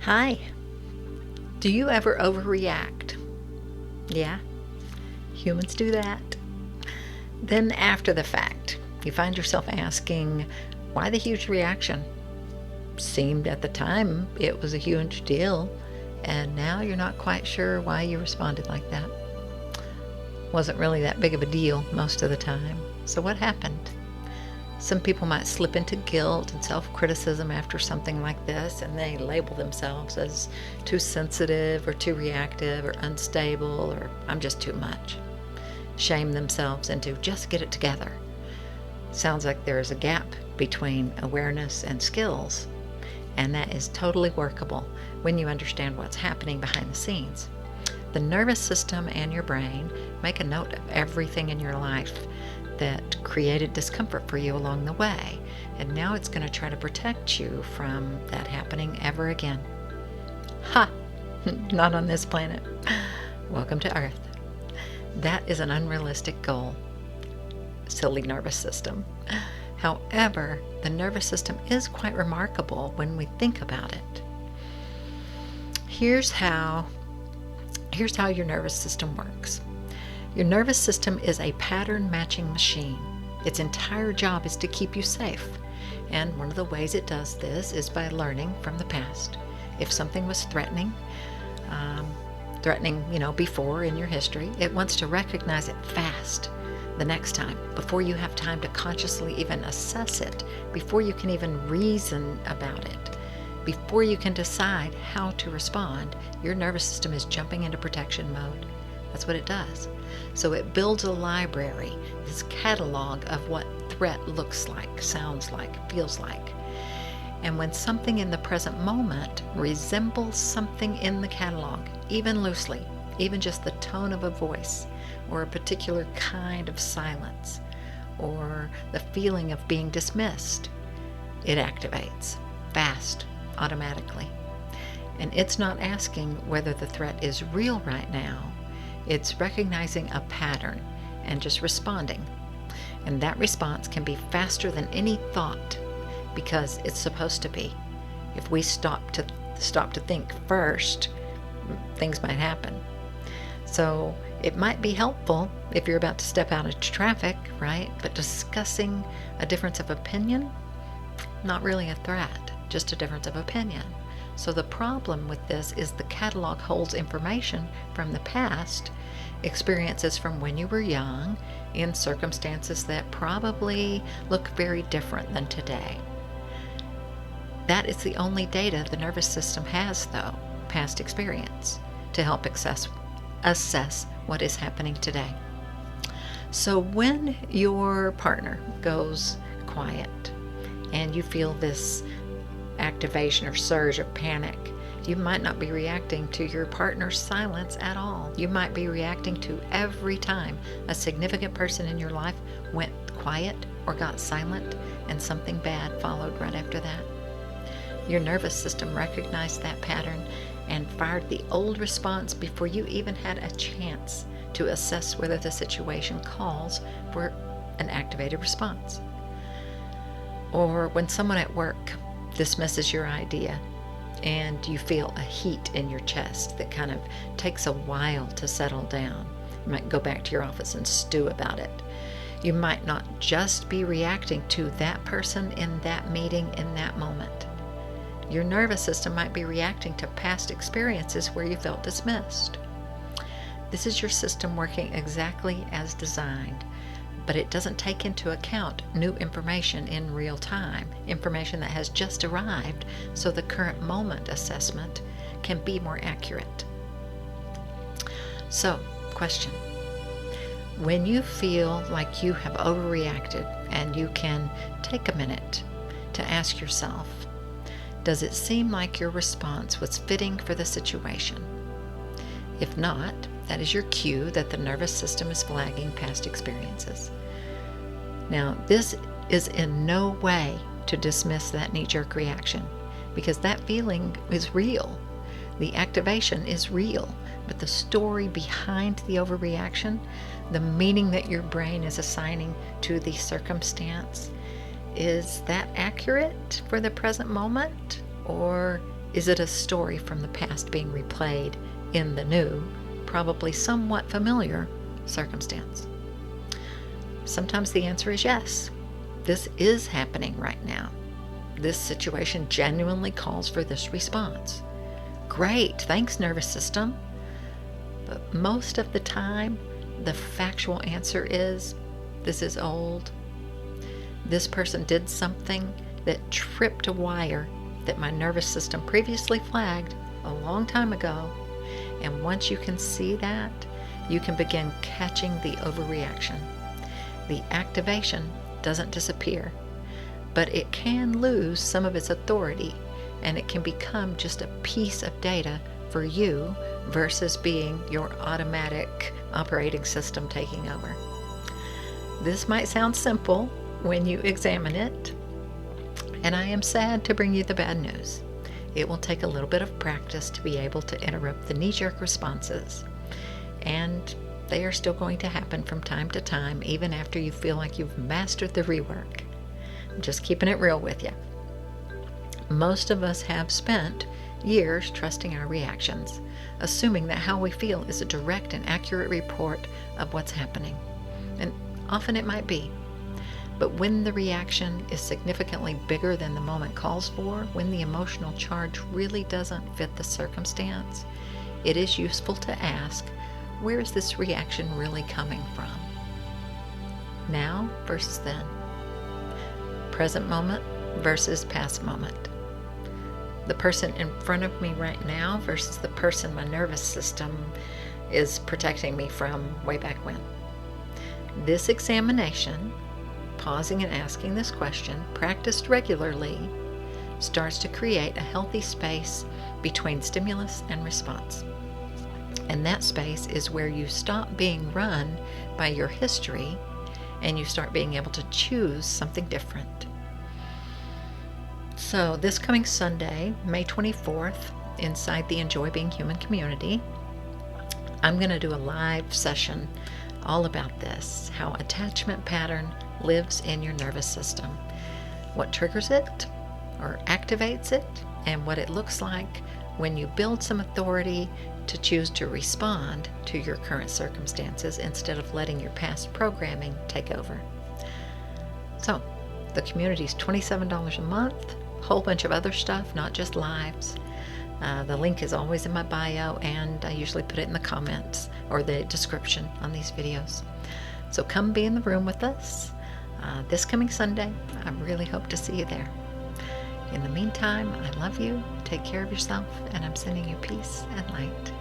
Hi. Do you ever overreact? Yeah, humans do that. Then, after the fact, you find yourself asking, why the huge reaction? Seemed at the time it was a huge deal, and now you're not quite sure why you responded like that. Wasn't really that big of a deal most of the time. So, what happened? Some people might slip into guilt and self-criticism after something like this, and they label themselves as too sensitive or too reactive or unstable or I'm just too much. Shame themselves into just get it together. Sounds like there is a gap between awareness and skills, and that is totally workable when you understand what's happening behind the scenes. The nervous system and your brain make a note of everything in your life that created discomfort for you along the way, and now it's going to try to protect you from that happening ever again. Ha! Not on this planet. Welcome to Earth. That is an unrealistic goal. Silly nervous system. However, the nervous system is quite remarkable when we think about it. Here's how your nervous system works. Your nervous system is a pattern matching machine. Its entire job is to keep you safe. And one of the ways it does this is by learning from the past. If something was threatening, before in your history, it wants to recognize it fast the next time, before you have time to consciously even assess it, before you can even reason about it, before you can decide how to respond. Your nervous system is jumping into protection mode. That's what it does. So it builds a library, this catalog of what threat looks like, sounds like, feels like. And when something in the present moment resembles something in the catalog, even loosely, even just the tone of a voice, or a particular kind of silence, or the feeling of being dismissed, it activates fast, automatically. And it's not asking whether the threat is real right now. It's recognizing a pattern and just responding. And that response can be faster than any thought because it's supposed to be. If we stop to think first, things might happen. So it might be helpful if you're about to step out into traffic, right? But discussing a difference of opinion, not really a threat, just a difference of opinion. So the problem with this is the catalog holds information from the past, experiences from when you were young, in circumstances that probably look very different than today. That is the only data the nervous system has, though, past experience, to help assess what is happening today. So when your partner goes quiet and you feel this activation or surge of panic, you might not be reacting to your partner's silence at all. You might be reacting to every time a significant person in your life went quiet or got silent and something bad followed right after that. Your nervous system recognized that pattern and fired the old response before you even had a chance to assess whether the situation calls for an activated response. Or when someone at work dismisses your idea and you feel a heat in your chest that kind of takes a while to settle down. You might go back to your office and stew about it. You might not just be reacting to that person in that meeting in that moment. Your nervous system might be reacting to past experiences where you felt dismissed. This is your system working exactly as designed, but it doesn't take into account new information in real time, information that has just arrived, so the current moment assessment can be more accurate. So, question. When you feel like you have overreacted and you can take a minute to ask yourself, does it seem like your response was fitting for the situation? If not, that is your cue that the nervous system is flagging past experiences. Now, this is in no way to dismiss that knee-jerk reaction, because that feeling is real. The activation is real, but the story behind the overreaction, the meaning that your brain is assigning to the circumstance, is that accurate for the present moment, or Is it a story from the past being replayed in the new, probably somewhat familiar circumstance? Sometimes the answer is yes. This is happening right now. This situation genuinely calls for this response. Great, thanks, nervous system. But most of the time, the factual answer is, this is old. This person did something that tripped a wire that my nervous system previously flagged a long time ago. And once you can see that, you can begin catching the overreaction. The activation doesn't disappear, but it can lose some of its authority, and it can become just a piece of data for you versus being your automatic operating system taking over. This might sound simple when you examine it, and I am sad to bring you the bad news. It will take a little bit of practice to be able to interrupt the knee-jerk responses, and they are still going to happen from time to time, even after you feel like you've mastered the rework. I'm just keeping it real with you. Most of us have spent years trusting our reactions, assuming that how we feel is a direct and accurate report of what's happening. And often it might be. But when the reaction is significantly bigger than the moment calls for, when the emotional charge really doesn't fit the circumstance, it is useful to ask, where is this reaction really coming from? Now versus then. Present moment versus past moment. The person in front of me right now versus the person my nervous system is protecting me from way back when. This examination, pausing and asking this question, practiced regularly, starts to create a healthy space between stimulus and response. And that space is where you stop being run by your history and you start being able to choose something different. So this coming Sunday, May 24th, inside the Enjoy Being Human community, I'm going to do a live session all about this, how attachment pattern lives in your nervous system, what triggers it or activates it, and what it looks like when you build some authority to choose to respond to your current circumstances instead of letting your past programming take over. So, the community is $27 a month, whole bunch of other stuff, not just lives. The link is always in my bio, and I usually put it in the comments or the description on these videos. So come be in the room with us this coming Sunday. I really hope to see you there. In the meantime, I love you, take care of yourself, and I'm sending you peace and light.